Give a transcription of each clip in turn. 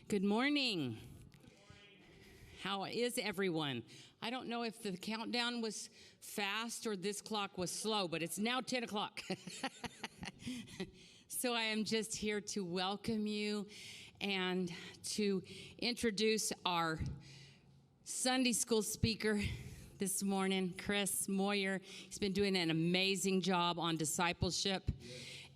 Good morning. How is everyone? I don't know if the countdown was fast or this clock was slow, but it's now 10 o'clock. So I am just here to welcome you and to introduce our Sunday school speaker this morning, Chris Moyer. He's been doing an amazing job on discipleship.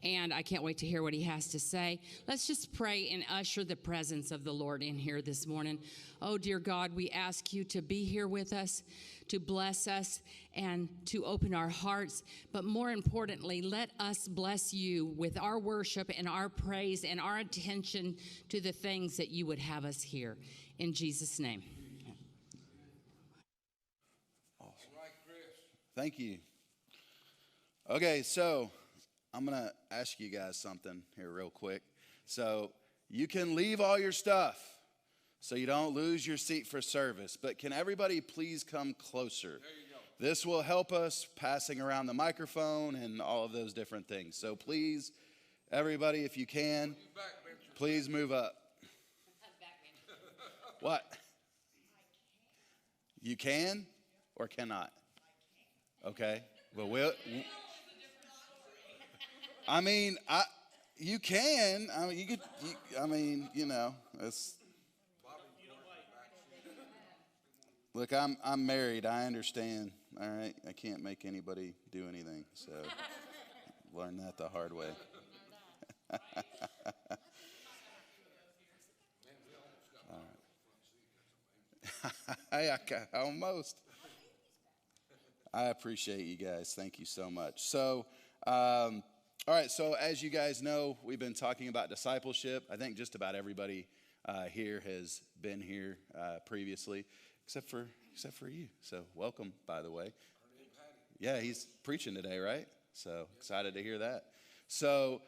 And I can't wait to hear what he has to say. Let's just pray and usher the presence of the Lord in here this morning. Oh, dear God, we ask you to be here with us, to bless us, and to open our hearts. But more importantly, let us bless you with our worship and our praise and our attention to the things that you would have us hear. In Jesus' name. Awesome. All right, Chris. Thank you. Okay, so I'm going to ask you guys something here real quick. So you can leave all your stuff so you don't lose your seat for service. But can everybody please come closer? There you go. This will help us passing around the microphone and all of those different things. So please, everybody, if you can, please move up. What? You can or cannot? Okay. Well, you can. I mean, you could. It's. Look, I'm married. I understand. All right, I can't make anybody do anything. So, learn that the hard way. Almost. I appreciate you guys. Thank you so much. So. All right, so as you guys know, we've been talking about discipleship. I think just about everybody here has been here previously, except for you. So welcome, by the way. Yeah, he's preaching today, right? So excited to hear that. So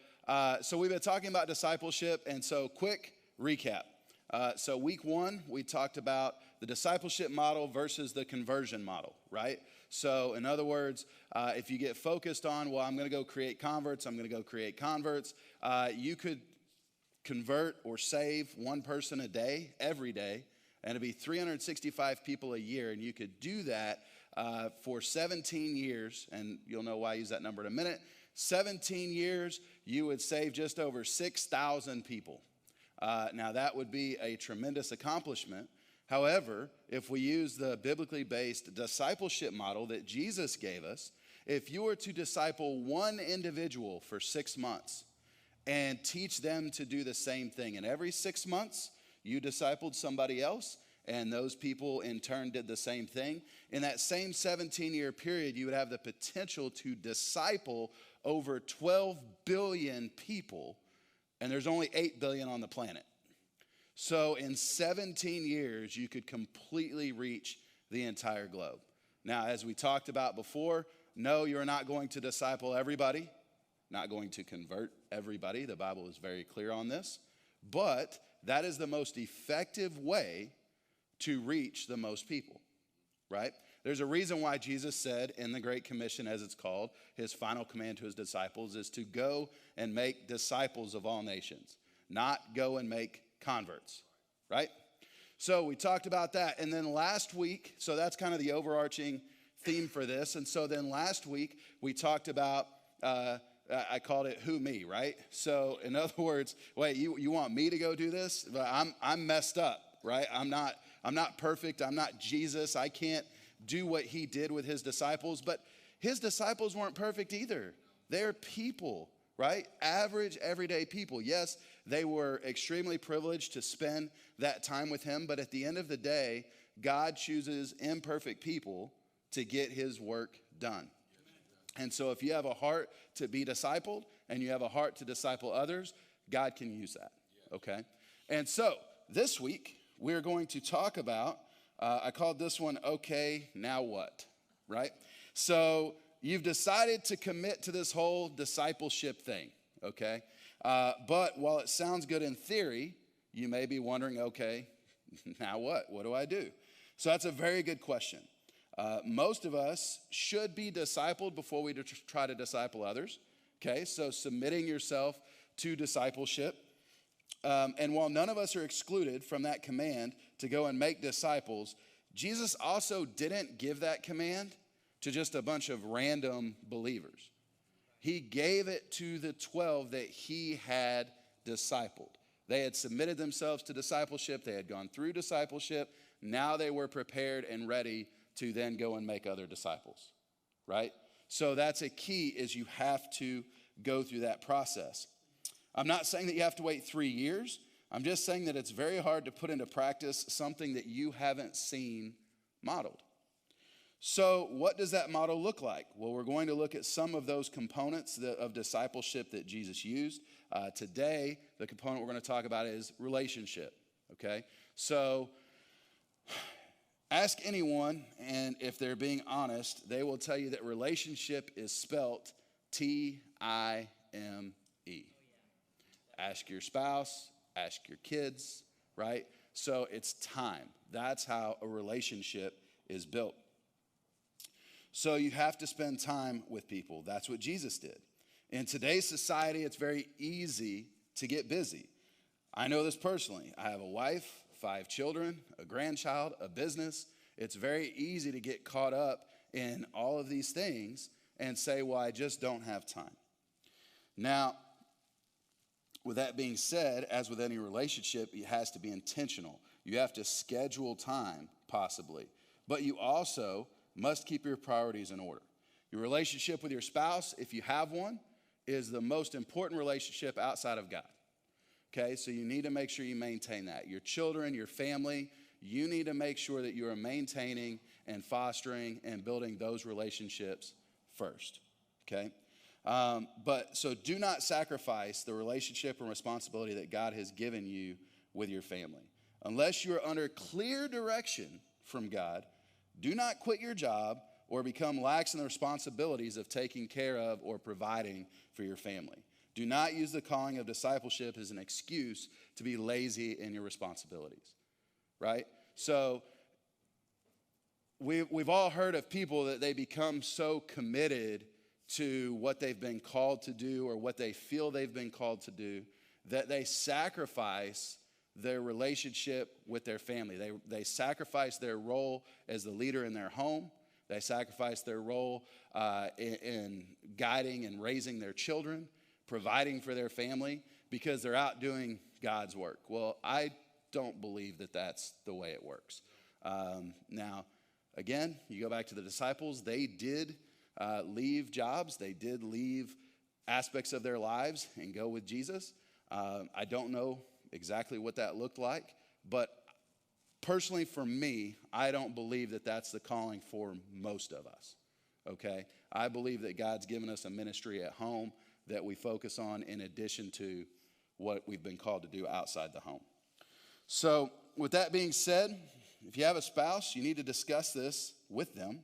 we've been talking about discipleship, and so quick recap. So week 1, we talked about the discipleship model versus the conversion model, right? So in other words, if you get focused on, well, I'm going to go create converts, you could convert or save one person a day, every day, and it'd be 365 people a year, and you could do that for 17 years, and you'll know why I use that number in a minute. 17 years, you would save just over 6,000 people. Now, that would be a tremendous accomplishment. However, if we use the biblically based discipleship model that Jesus gave us, if you were to disciple one individual for 6 months and teach them to do the same thing, and every 6 months you discipled somebody else, and those people in turn did the same thing, in that same 17-year period, you would have the potential to disciple over 12 billion people, and there's only 8 billion on the planet. So in 17 years, you could completely reach the entire globe. Now, as we talked about before, no, you're not going to disciple everybody, not going to convert everybody. The Bible is very clear on this. But that is the most effective way to reach the most people, right? There's a reason why Jesus said in the Great Commission, as it's called, his final command to his disciples is to go and make disciples of all nations, not go and make converts, right? So we talked about that. And then last week, so that's kind of the overarching theme for this. And so then last week, we talked about, I called it who me, right? So in other words, wait, you want me to go do this? But I'm messed up, right? I'm not perfect. I'm not Jesus. I can't do what he did with his disciples. But his disciples weren't perfect either. They're people, right? Average, everyday people. Yes, they were extremely privileged to spend that time with him, but at the end of the day, God chooses imperfect people to get his work done. And so if you have a heart to be discipled and you have a heart to disciple others, God can use that, okay? And so this week, we're going to talk about, I called this one, okay, now what, right? So you've decided to commit to this whole discipleship thing, okay? But while it sounds good in theory, you may be wondering, okay, now what? What do I do? So that's a very good question. Most of us should be discipled before we try to disciple others, okay? So submitting yourself to discipleship. And while none of us are excluded from that command to go and make disciples, Jesus also didn't give that command to just a bunch of random believers. He gave it to the 12 that he had discipled. They had submitted themselves to discipleship. They had gone through discipleship. Now they were prepared and ready to then go and make other disciples, right? So that's a key, is you have to go through that process. I'm not saying that you have to wait 3 years. I'm just saying that it's very hard to put into practice something that you haven't seen modeled. So what does that model look like? Well, we're going to look at some of those components of discipleship that Jesus used. Today, the component we're going to talk about is relationship, okay? So ask anyone, and if they're being honest, they will tell you that relationship is spelt Time. Ask your spouse, ask your kids, right? So it's time. That's how a relationship is built. So you have to spend time with people. That's what Jesus did. In today's society, it's very easy to get busy. I know this personally. I have a wife, 5 children, a grandchild, a business. It's very easy to get caught up in all of these things and say, well, I just don't have time. Now, with that being said, as with any relationship, it has to be intentional. You have to schedule time, possibly. But you also must keep your priorities in order. Your relationship with your spouse, if you have one, is the most important relationship outside of God. Okay, so you need to make sure you maintain that. Your children, your family, you need to make sure that you are maintaining and fostering and building those relationships first. Okay? But so do not sacrifice the relationship and responsibility that God has given you with your family. Unless you are under clear direction from God, do not quit your job or become lax in the responsibilities of taking care of or providing for your family. Do not use the calling of discipleship as an excuse to be lazy in your responsibilities, right? So we've all heard of people that they become so committed to what they've been called to do or what they feel they've been called to do that they sacrifice their relationship with their family. They sacrifice their role as the leader in their home. They sacrifice their role in guiding and raising their children, providing for their family, because they're out doing God's work. Well, I don't believe that that's the way it works. Now, again, you go back to the disciples. They did leave jobs. They did leave aspects of their lives and go with Jesus. I don't know exactly what that looked like, but personally for me, I don't believe that that's the calling for most of us, okay? I believe that God's given us a ministry at home that we focus on in addition to what we've been called to do outside the home. So with that being said, if you have a spouse, you need to discuss this with them.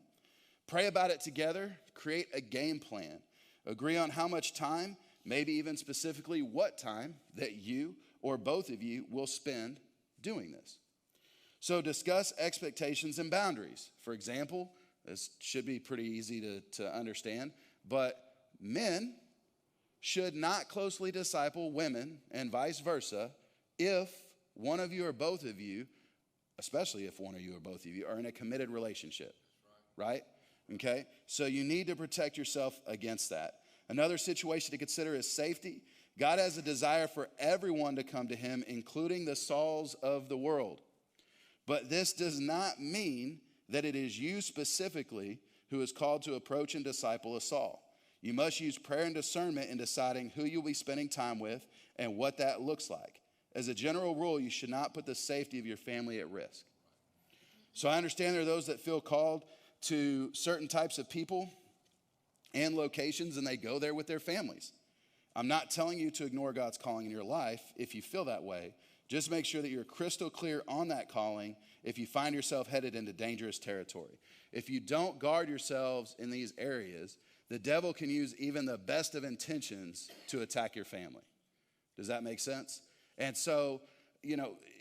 Pray about it together. Create a game plan. Agree on how much time, maybe even specifically what time, that you or both of you will spend doing this. So discuss expectations and boundaries. For example, this should be pretty easy to understand, but men should not closely disciple women and vice versa if one of you or both of you, especially if one of you or both of you, are in a committed relationship, right? Okay, so you need to protect yourself against that. Another situation to consider is safety. God has a desire for everyone to come to him, including the Sauls of the world. But this does not mean that it is you specifically who is called to approach and disciple a Saul. You must use prayer and discernment in deciding who you'll be spending time with and what that looks like. As a general rule, you should not put the safety of your family at risk. So I understand there are those that feel called to certain types of people and locations, and they go there with their families. I'm not telling you to ignore God's calling in your life if you feel that way. Just make sure that you're crystal clear on that calling if you find yourself headed into dangerous territory. If you don't guard yourselves in these areas, the devil can use even the best of intentions to attack your family. Does that make sense? And so,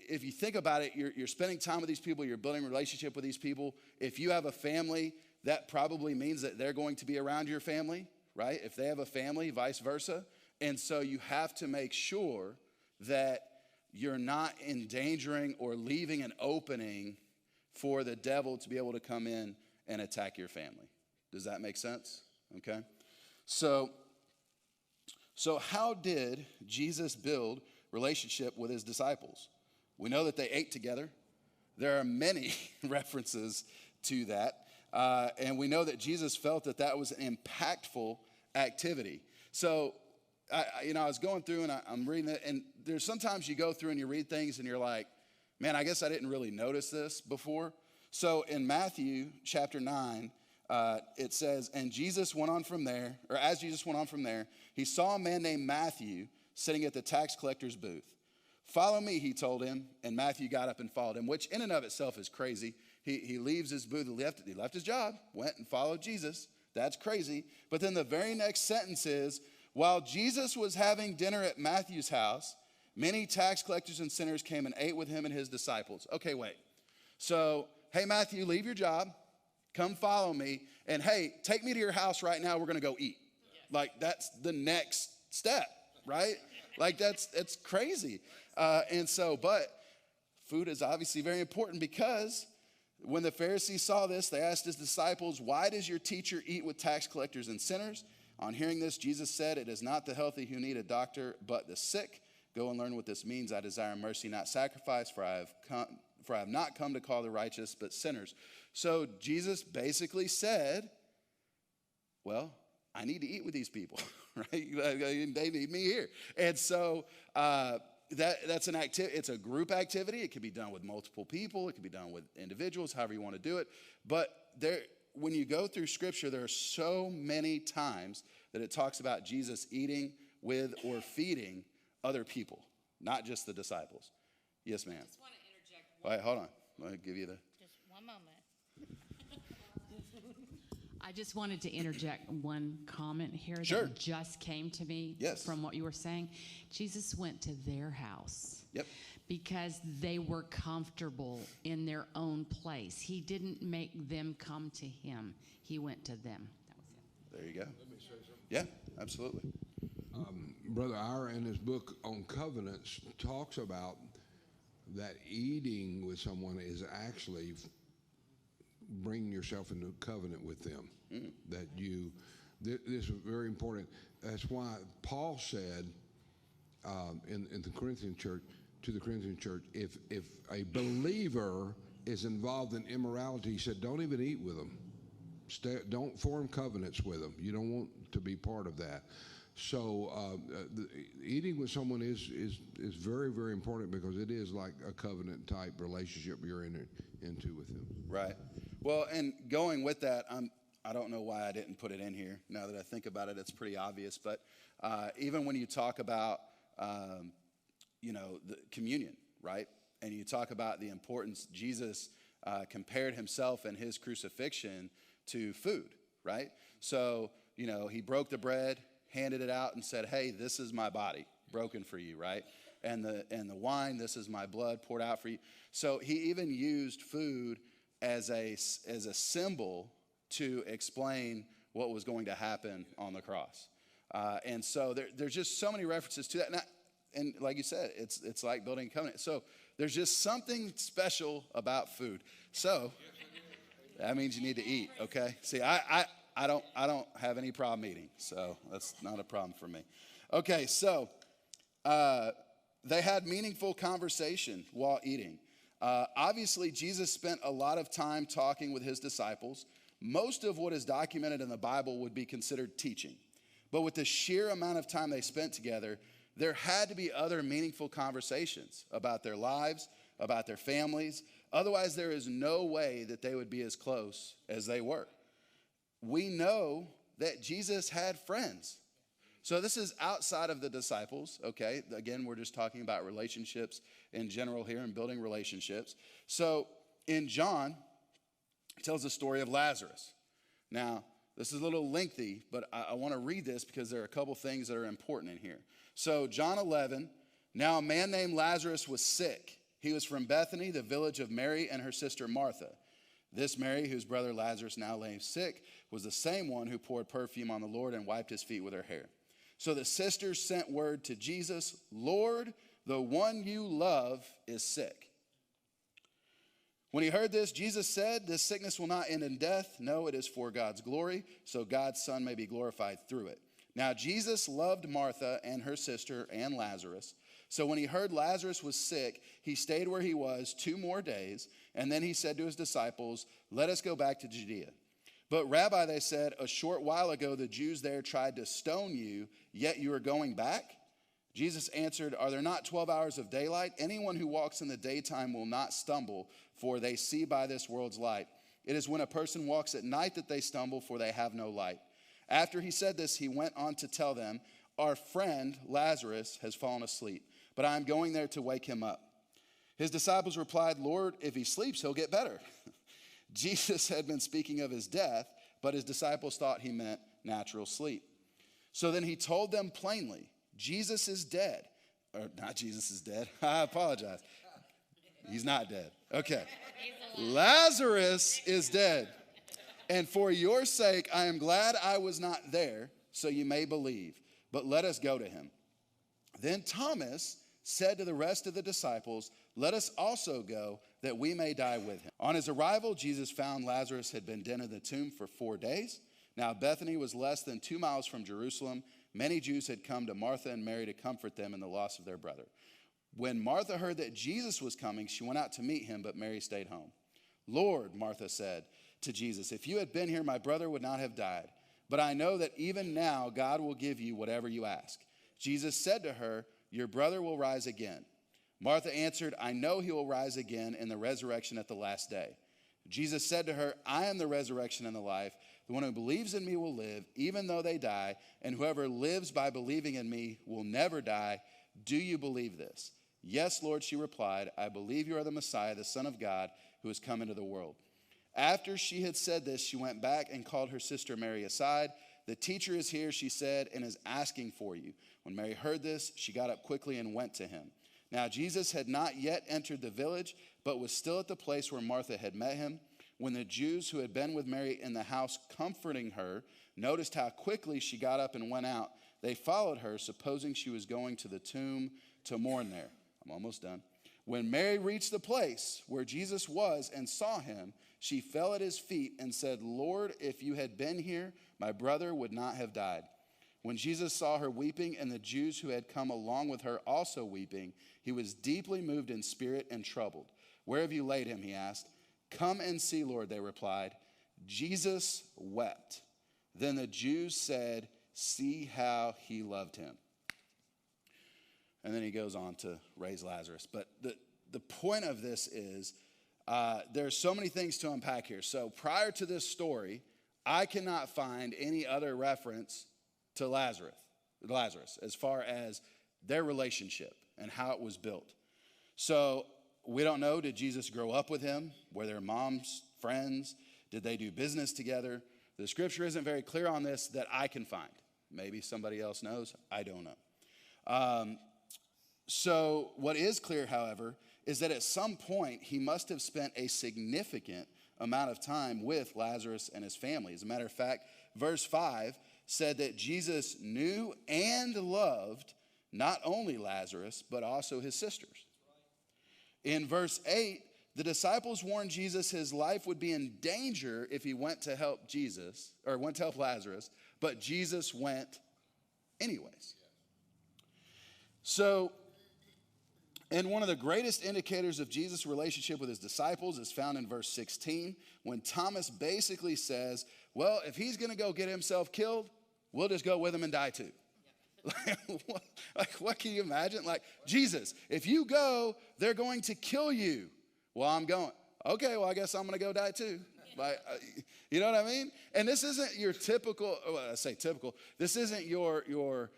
if you think about it, you're spending time with these people, you're building a relationship with these people. If you have a family, that probably means that they're going to be around your family, right? If they have a family, vice versa. And so you have to make sure that you're not endangering or leaving an opening for the devil to be able to come in and attack your family. Does that make sense? Okay. So how did Jesus build relationship with his disciples? We know that they ate together. There are many references to that. And we know that Jesus felt that that was an impactful activity. So, I was going through and I'm reading it, and there's sometimes you go through and you read things and you're like, man, I guess I didn't really notice this before. So in Matthew chapter 9, it says, and Jesus went on from there, or as Jesus went on from there, he saw a man named Matthew sitting at the tax collector's booth. Follow me, he told him, and Matthew got up and followed him, which in and of itself is crazy. He leaves his booth, he left his job, went and followed Jesus. That's crazy. But then the very next sentence is, while Jesus was having dinner at Matthew's house, many tax collectors and sinners came and ate with him and his disciples. Okay, wait. So, hey, Matthew, leave your job. Come follow me. And hey, take me to your house right now. We're going to go eat. Like, that's the next step, right? Like, that's crazy. But food is obviously very important, because when the Pharisees saw this, they asked his disciples, why does your teacher eat with tax collectors and sinners? On hearing this, Jesus said, it is not the healthy who need a doctor, but the sick. Go and learn what this means. I desire mercy, not sacrifice, for I have not come to call the righteous, but sinners. So Jesus basically said, well, I need to eat with these people, right? They need me here. And so that's an activity. It's a group activity. It can be done with multiple people. It can be done with individuals, however you want to do it. But when you go through Scripture, there are so many times that it talks about Jesus eating with or feeding other people, not just the disciples. Yes, ma'am. I just want to interject. All right, hold on. Let me give you the... Just one moment. I just wanted to interject one comment here Sure. that just came to me from what you were saying. Jesus went to their house. Yep. Because they were comfortable in their own place. He didn't make them come to him. He went to them. That was it. There you go. Let me say something. Yeah, absolutely. Brother Ira, in his book on covenants, talks about that eating with someone is actually bringing yourself into covenant with them. That this is very important. That's why Paul said in the Corinthian church, to the Corinthian church, if a believer is involved in immorality, he said, don't even eat with them. Don't form covenants with them. You don't want to be part of that. So eating with someone is very, very important, because it is like a covenant type relationship you're into with them. Right. Well, and going with that, I don't know why I didn't put it in here. Now that I think about it, it's pretty obvious. But even when you talk about the communion, right? And you talk about the importance, Jesus compared himself and his crucifixion to food, right? So, he broke the bread, handed it out, and said, hey, this is my body broken for you, right? And the wine, this is my blood poured out for you. So he even used food as a symbol to explain what was going to happen on the cross. And so there's just so many references to that. And like you said, it's like building a covenant. So there's just something special about food. So that means you need to eat, okay? See, I don't have any problem eating, so that's not a problem for me. Okay, so they had meaningful conversation while eating. Obviously, Jesus spent a lot of time talking with his disciples. Most of what is documented in the Bible would be considered teaching. But with the sheer amount of time they spent together, there had to be other meaningful conversations about their lives, about their families. Otherwise, there is no way that they would be as close as they were. We know that Jesus had friends. So this is outside of the disciples, okay? Again, we're just talking about relationships in general here and building relationships. So in John, it tells the story of Lazarus. Now, this is a little lengthy, but I want to read this because there are a couple things that are important in here. So John 11, now a man named Lazarus was sick. He was from Bethany, the village of Mary and her sister Martha. This Mary, whose brother Lazarus now lay sick, was the same one who poured perfume on the Lord and wiped his feet with her hair. So the sisters sent word to Jesus, Lord, the one you love is sick." When he heard this, Jesus said, "This sickness will not end in death. No, it is for God's glory, so God's Son may be glorified through it." Now, Jesus loved Martha and her sister and Lazarus. So when he heard Lazarus was sick, he stayed where he was 2 more days. And then he said to his disciples, "Let us go back to Judea." "But Rabbi," they said, "a short while ago the Jews there tried to stone you, yet you are going back?" Jesus answered, "Are there not 12 hours of daylight? Anyone who walks in the daytime will not stumble, for they see by this world's light. It is when a person walks at night that they stumble, for they have no light." After he said this, he went on to tell them, "Our friend Lazarus has fallen asleep, but I am going there to wake him up." His disciples replied, "Lord, if he sleeps, he'll get better." Jesus had been speaking of his death, but his disciples thought he meant natural sleep. So then he told them plainly, "Jesus is dead." Or not Jesus is dead. I apologize. He's not dead. Okay. Lazarus is dead. And for your sake, I am glad I was not there, so you may believe. But let us go to him. Then Thomas said to the rest of the disciples, "Let us also go, that we may die with him." On his arrival, Jesus found Lazarus had been dead in the tomb for 4 days. Now Bethany was less than 2 miles from Jerusalem. Many Jews had come to Martha and Mary to comfort them in the loss of their brother. When Martha heard that Jesus was coming, she went out to meet him, but Mary stayed home. "Lord," Martha said to Jesus, "if you had been here, my brother would not have died. But I know that even now God will give you whatever you ask." Jesus said to her, "Your brother will rise again." Martha answered, "I know he will rise again in the resurrection at the last day." Jesus said to her, "I am the resurrection and the life. The one who believes in me will live, even though they die, and whoever lives by believing in me will never die. Do you believe this?" "Yes, Lord," she replied. "I believe you are the Messiah, the Son of God, who has come into the world." After she had said this, she went back and called her sister Mary aside. "The teacher is here," she said, "and is asking for you." When Mary heard this, she got up quickly and went to him. Now Jesus had not yet entered the village, but was still at the place where Martha had met him. When the Jews who had been with Mary in the house comforting her noticed how quickly she got up and went out, they followed her, supposing she was going to the tomb to mourn there. I'm almost done. When Mary reached the place where Jesus was and saw him, she fell at his feet and said, "Lord, if you had been here, my brother would not have died." When Jesus saw her weeping and the Jews who had come along with her also weeping, he was deeply moved in spirit and troubled. "Where have you laid him?" he asked. "Come and see, Lord," they replied. Jesus wept. Then the Jews said, "See how he loved him." And then he goes on to raise Lazarus. But the point of this is there's so many things to unpack here. So prior to this story, I cannot find any other reference to Lazarus as far as their relationship and how it was built. So we don't know, did Jesus grow up with him? Were their moms friends? Did they do business together? The scripture isn't very clear on this that I can find. Maybe somebody else knows. I don't know. So what is clear, however, is that at some point he must have spent a significant amount of time with Lazarus and his family. As a matter of fact, verse 5 said that Jesus knew and loved not only Lazarus, but also his sisters. In verse 8, the disciples warned Jesus his life would be in danger if he went to help Lazarus, but Jesus went anyways. So, and one of the greatest indicators of Jesus' relationship with his disciples is found in verse 16, when Thomas basically says, "Well, if he's going to go get himself killed, we'll just go with him and die too." What can you imagine? Like, "Jesus, if you go, they're going to kill you." "Well, I'm going." "Okay, well, I guess I'm going to go die too." Like, you know what I mean? And this isn't your typical, well, I say typical, this isn't your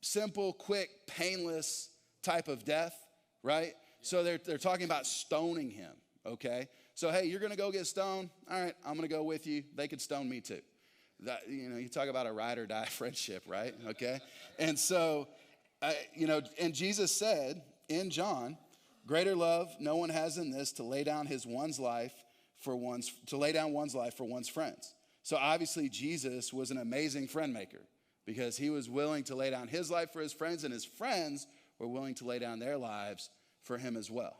simple, quick, painless type of death, right? So they're talking about stoning him, okay? So, hey, you're going to go get stoned. All right, I'm going to go with you. They could stone me too. That, you talk about a ride or die friendship, right? Okay? And so, and Jesus said in John, "Greater love no one has than this, to lay down one's life for one's friends." So obviously Jesus was an amazing friend maker because he was willing to lay down his life for his friends, and his friends were willing to lay down their lives for him as well.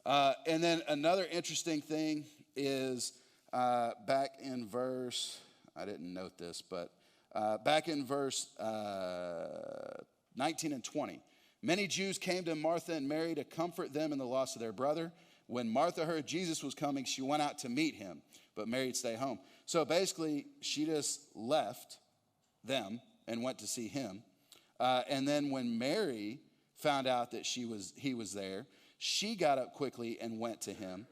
And then another interesting thing is back in verse, I didn't note this, but back in verse 19 and 20. Many Jews came to Martha and Mary to comfort them in the loss of their brother. When Martha heard Jesus was coming, she went out to meet him, but Mary would stay home. So basically, she just left them and went to see him. And then when Mary found out that he was there, she got up quickly and went to him.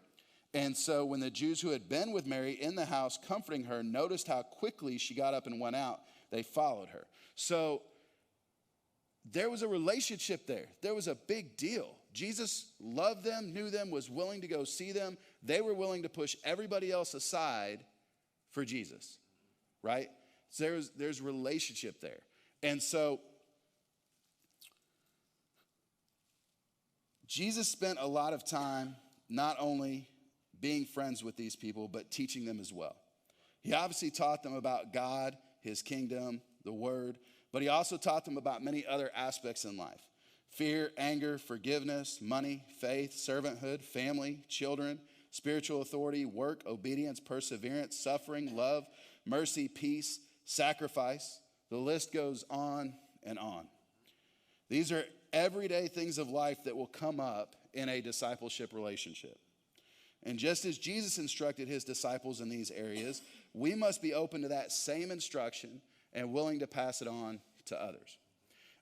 And so when the Jews who had been with Mary in the house comforting her noticed how quickly she got up and went out, they followed her. So there was a relationship there. There was a big deal. Jesus loved them, knew them, was willing to go see them. They were willing to push everybody else aside for Jesus, right? So there's relationship there. And so Jesus spent a lot of time not only being friends with these people, but teaching them as well. He obviously taught them about God, his kingdom, the word, but he also taught them about many other aspects in life: fear, anger, forgiveness, money, faith, servanthood, family, children, spiritual authority, work, obedience, perseverance, suffering, love, mercy, peace, sacrifice. The list goes on and on. These are everyday things of life that will come up in a discipleship relationship. And just as Jesus instructed his disciples in these areas, we must be open to that same instruction and willing to pass it on to others.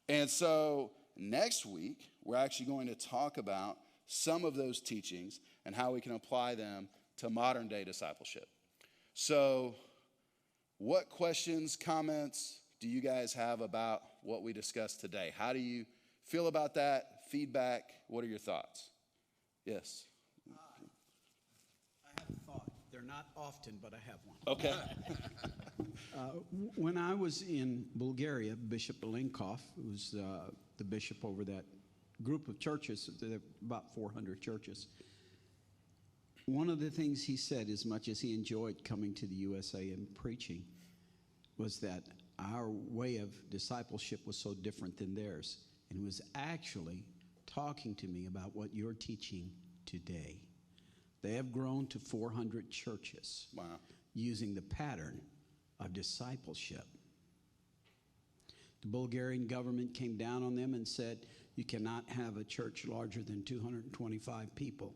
And so next week, we're actually going to talk about some of those teachings and how we can apply them to modern day discipleship. So what questions, comments do you guys have about what we discussed today? How do you feel about that? Feedback? What are your thoughts? Yes. I have a thought. They're not often, but I have one. Okay. When I was in Bulgaria, Bishop Belinkov, who was the bishop over that group of churches, there are about 400 churches, one of the things he said, as much as he enjoyed coming to the USA and preaching, was that our way of discipleship was so different than theirs. And he was actually talking to me about what you're teaching today. They have grown to 400 churches. Wow. Using the pattern of discipleship. The Bulgarian government came down on them and said, you cannot have a church larger than 225 people.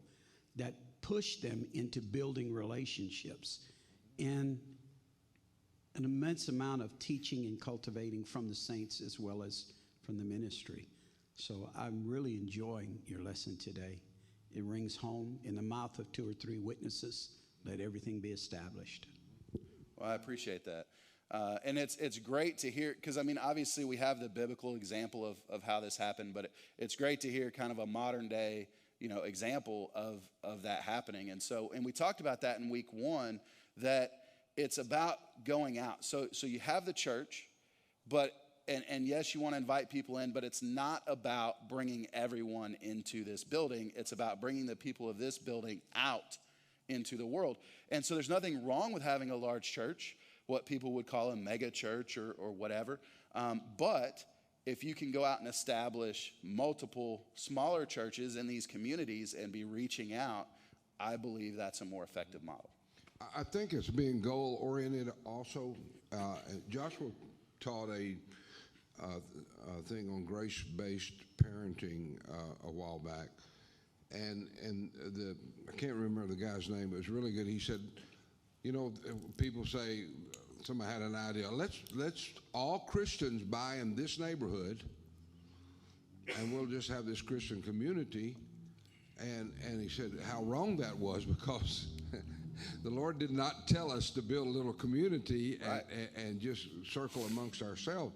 That pushed them into building relationships and an immense amount of teaching and cultivating from the saints as well as from the ministry. So I'm really enjoying your lesson today. It rings home. In the mouth of 2 or 3 witnesses, let everything be established. Well, I appreciate that. And it's great to hear, because, I mean, obviously we have the biblical example of how this happened, but it's great to hear kind of a modern day, example of that happening. And we talked about that in week 1, that it's about going out. So you have the church, but and yes, you want to invite people in, but it's not about bringing everyone into this building. It's about bringing the people of this building out into the world. And so there's nothing wrong with having a large church, what people would call a mega church or whatever. But if you can go out and establish multiple smaller churches in these communities and be reaching out, I believe that's a more effective model. I think it's being goal-oriented also. Joshua taught a thing on grace-based parenting a while back, and I can't remember the guy's name, but it was really good. He said, people say, somebody had an idea, let's all Christians buy in this neighborhood, and we'll just have this Christian community. And he said how wrong that was, because the Lord did not tell us to build a little community right. and just circle amongst ourselves.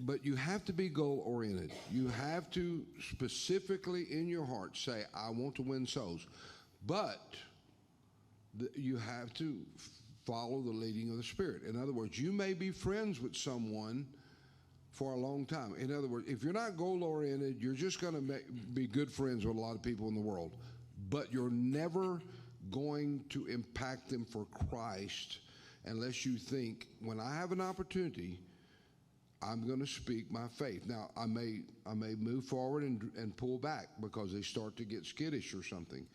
But you have to be goal-oriented. You have to specifically in your heart say, I want to win souls. But you have to follow the leading of the Spirit. In other words, you may be friends with someone for a long time. In other words, if you're not goal-oriented, you're just going to be good friends with a lot of people in the world. But you're never going to impact them for Christ unless you think, when I have an opportunity, I'm going to speak my faith. Now, I may move forward and pull back because they start to get skittish or something.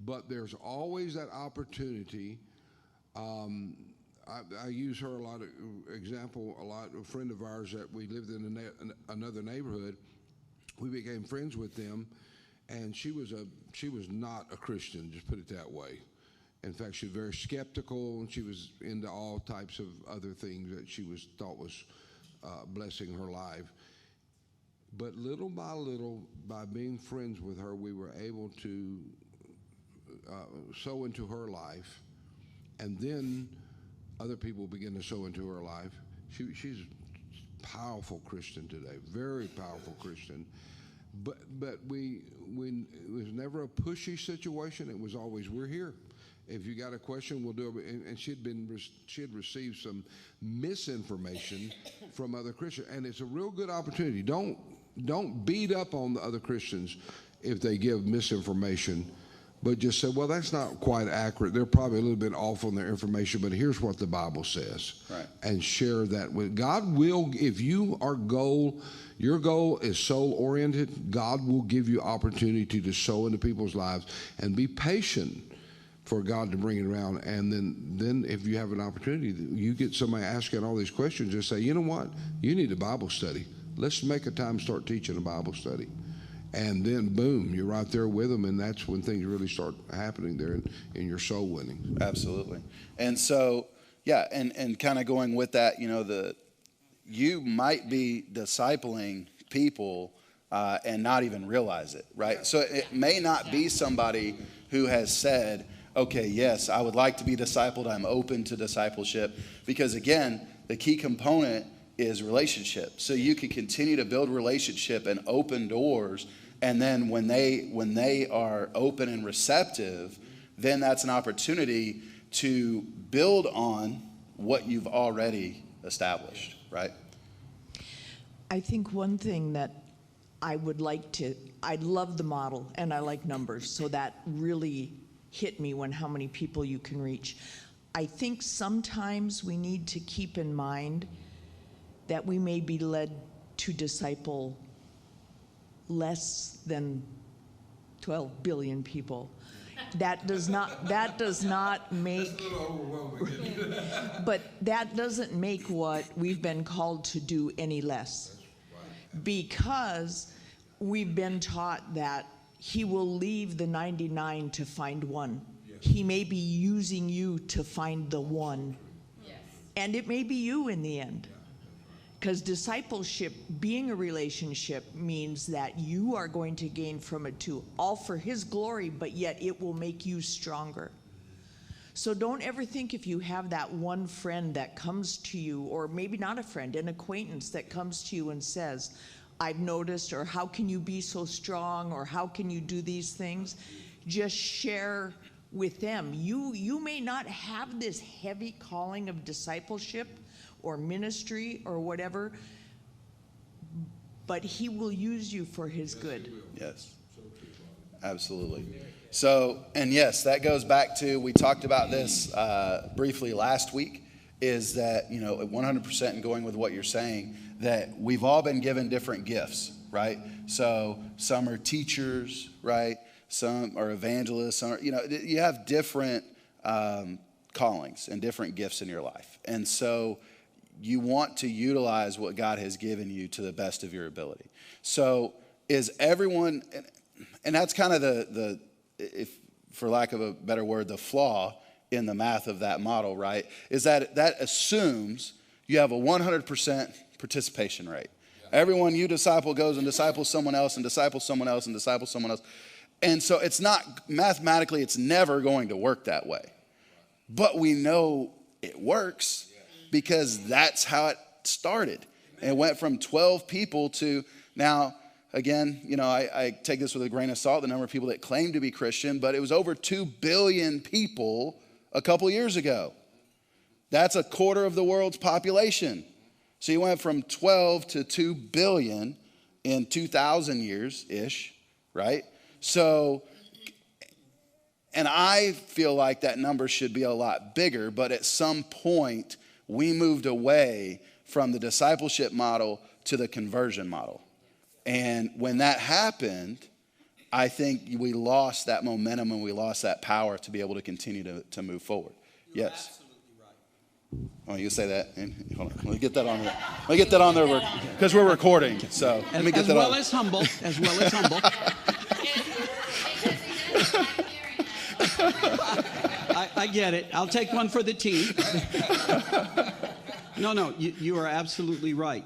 But there's always that opportunity. I use her a lot. A friend of ours that we lived in another neighborhood. We became friends with them, and she was not a Christian. Just put it that way. In fact, she was very skeptical, and she was into all types of other things that she thought was blessing her life. But little by little, by being friends with her, we were able to sow into her life, and then other people begin to sow into her life. She's a powerful Christian today, very powerful Christian. But it was never a pushy situation. It was always, we're here. If you got a question, we'll do it. And she had received some misinformation from other Christians, and it's a real good opportunity. Don't beat up on the other Christians if they give misinformation, but just say, well, that's not quite accurate. They're probably a little bit off on their information, but here's what the Bible says. Right. And share that with God. If your goal is soul oriented, God will give you opportunity to sow into people's lives, and be patient for God to bring it around. And then if you have an opportunity, you get somebody asking all these questions, just say, you know what? You need a Bible study. Let's make a time to start teaching a Bible study. And then, boom, you're right there with them, and that's when things really start happening there in your soul winning. Absolutely. And so, yeah, and kind of going with that, you might be discipling people and not even realize it, right? So it may not be somebody who has said, okay, yes, I would like to be discipled. I'm open to discipleship. Because again, the key component is relationship. So you can continue to build relationship and open doors. And then when they are open and receptive, then that's an opportunity to build on what you've already established, right? I think one thing that I love the model, and I like numbers, so that really hit me when how many people you can reach. I think sometimes we need to keep in mind that we may be led to disciple less than 12 billion people. That does not make, but that doesn't make what we've been called to do any less. Because we've been taught that he will leave the 99 to find one. Yes. He may be using you to find the one. Yes. And it may be you in the end. Because discipleship, being a relationship, means that you are going to gain from it too. All for his glory, but yet it will make you stronger. So don't ever think if you have that one friend that comes to you, or maybe not a friend, an acquaintance that comes to you and says, I've noticed, or how can you be so strong, or how can you do these things? Just share with them. You may not have this heavy calling of discipleship or ministry or whatever, but he will use you for his good. Yes, absolutely. So, and yes, that goes back to, we talked about this briefly last week, is that, 100% in going with what you're saying, that we've all been given different gifts, right? So some are teachers, right? Some are evangelists, some are, you have different callings and different gifts in your life. And so you want to utilize what God has given you to the best of your ability. So is everyone, and that's kind of the if for lack of a better word, the flaw in the math of that model, right? Is that assumes you have a 100% participation rate. Yeah. Everyone you disciple goes and disciples someone else and disciples someone else and disciples someone else. And so it's not, mathematically, it's never going to work that way. But we know it works because that's how it started. And it went from 12 people to now, again, I take this with a grain of salt, the number of people that claim to be Christian, but it was over 2 billion people a couple years ago. That's a quarter of the world's population. So you went from 12 to 2 billion in 2,000 years-ish, right? So, and I feel like that number should be a lot bigger, but at some point we moved away from the discipleship model to the conversion model. And when that happened, I think we lost that momentum and we lost that power to be able to continue to move forward. Yes. Absolutely right. Oh, you say that? Hold on. Let me get that on there. Let me get that on there because we're recording. So let me get that on. As well as humble. I get it. I'll take one for the team. No, you are absolutely right.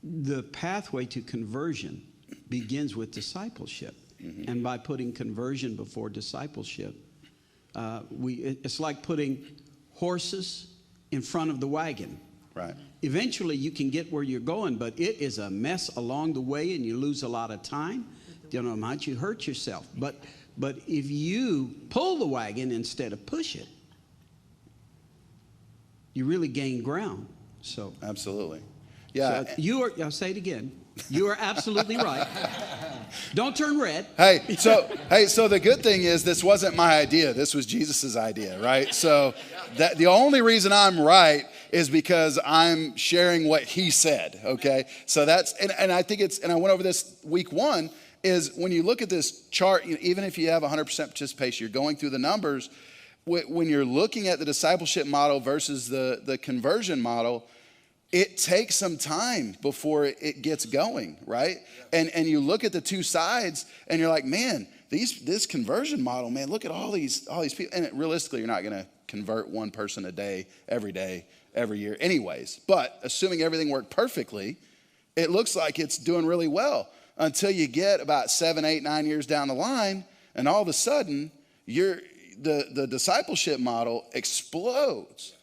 The pathway to conversion begins with discipleship. Mm-hmm. And by putting conversion before discipleship, it's like putting horses in front of the wagon. Right. Eventually you can get where you're going, but it is a mess along the way and you lose a lot of time. You know, might you hurt yourself. But if you pull the wagon instead of push it, you really gain ground. So absolutely. Yeah. So I'll say it again. You are absolutely right. Don't turn red. Hey, so the good thing is this wasn't my idea. This was Jesus's idea, right? So that the only reason I'm right is because I'm sharing what he said, okay? So that's, and I think and I went over this week 1, is when you look at this chart, even if you have 100% participation, you're going through the numbers, when you're looking at the discipleship model versus the conversion model, it takes some time before it gets going, right? And you look at the two sides and you're like, man, this conversion model, man, look at all these people. And realistically, you're not going to convert one person a day, every year anyways. But assuming everything worked perfectly, it looks like it's doing really well until you get about 7, 8, 9 years down the line, and all of a sudden, the discipleship model explodes,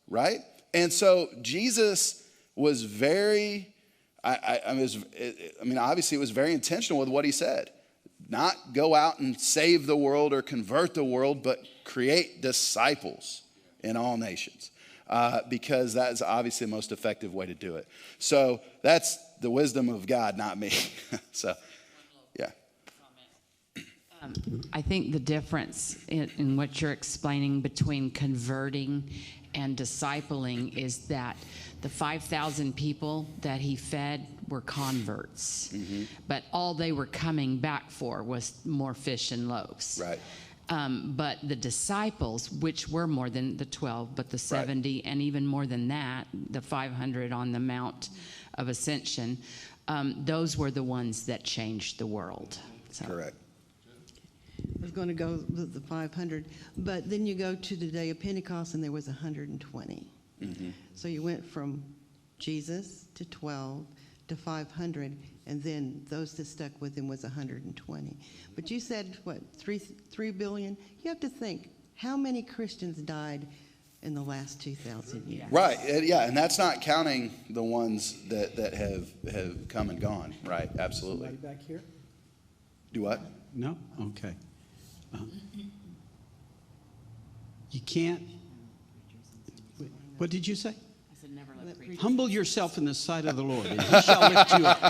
right? And so Jesus was very, obviously it was very intentional with what he said. Not go out and save the world or convert the world, but create disciples in all nations. Because that is obviously the most effective way to do it. So that's the wisdom of God, not me. So, yeah. I think the difference in what you're explaining between converting and discipling is that the 5,000 people that he fed were converts, mm-hmm. but all they were coming back for was more fish and loaves. Right. But the disciples, which were more than the 12, but the 70, right. and even more than that, the 500 on the Mount of Ascension, those were the ones that changed the world. So. Correct. I was going to go with the 500, but then you go to the day of Pentecost and there was 120. Mm-hmm. So you went from Jesus to 12 to 500, and then those that stuck with him was 120. But you said, what, 3 billion? You have to think, how many Christians died in the last 2,000 years? Right, yeah, and that's not counting the ones that have come and gone, right? Absolutely. Somebody back here? Do what? No? Okay. You can't. What did you say? I said never let preachers. Humble yourself in the sight of the Lord, and he shall lift you up.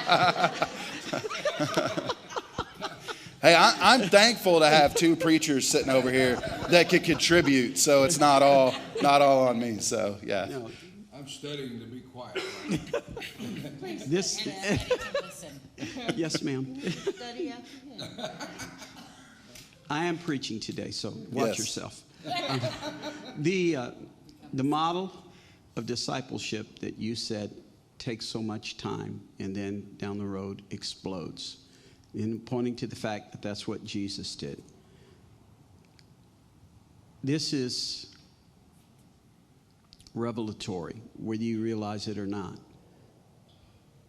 Hey, I'm thankful to have 2 preachers sitting over here that could contribute, so it's not all on me. So yeah. No. I'm studying to be quiet. This. Yes, ma'am. Study after him. I am preaching today, so watch Yes. yourself. The model of discipleship that you said takes so much time and then down the road explodes, in pointing to the fact that that's what Jesus did. This is revelatory, whether you realize it or not,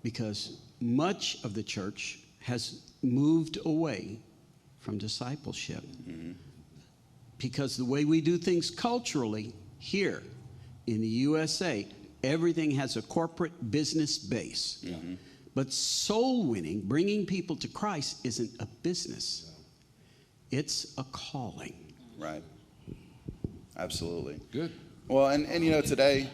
because much of the church has moved away from discipleship. Mm-hmm. Because the way we do things culturally here in the USA, everything has a corporate business base. Mm-hmm. But soul winning, bringing people to Christ, isn't a business. It's a calling. Right. Absolutely. Good. Well, and today,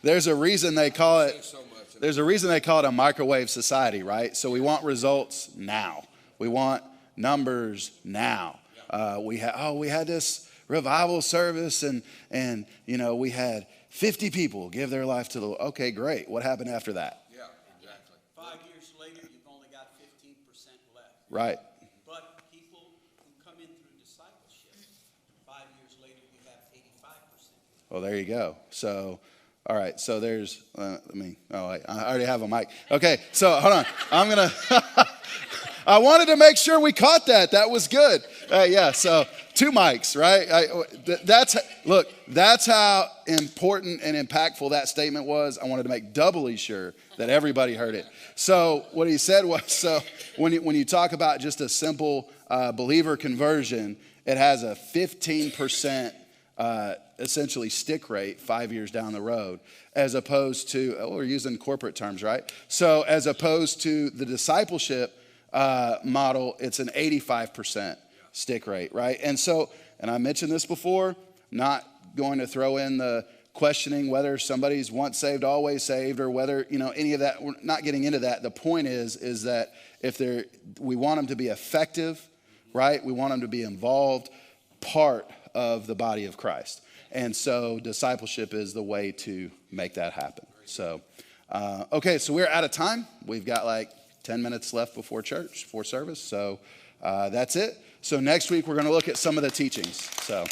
there's a reason they call it. There's a reason they call it a microwave society, right? So we want results now. We want numbers now. We had this revival service and we had 50 people give their life to the Lord. Okay, great. What happened after that? Yeah, exactly. 5 years later, you've only got 15% left. Right. But people who come in through discipleship, 5 years later, you have 85%. Well, there you go. So, all right. So there's, I already have a mic. Okay. So hold on. I wanted to make sure we caught that. That was good. Yeah. So 2 mics, right? That's how important and impactful that statement was. I wanted to make doubly sure that everybody heard it. So what he said was, so when you talk about just a simple believer conversion, it has a 15% essentially stick rate 5 years down the road, as opposed to, we're using corporate terms, right? So as opposed to the discipleship model, it's an 85% stick rate, right? And so, and I mentioned this before, not going to throw in the questioning whether somebody's once saved, always saved, or whether, any of that. We're not getting into that. The point is that we want them to be effective, right? We want them to be involved, part of the body of Christ. And so discipleship is the way to make that happen. So, okay, so we're out of time. We've got like 10 minutes left before service. So that's it. So next week, we're going to look at some of the teachings. So.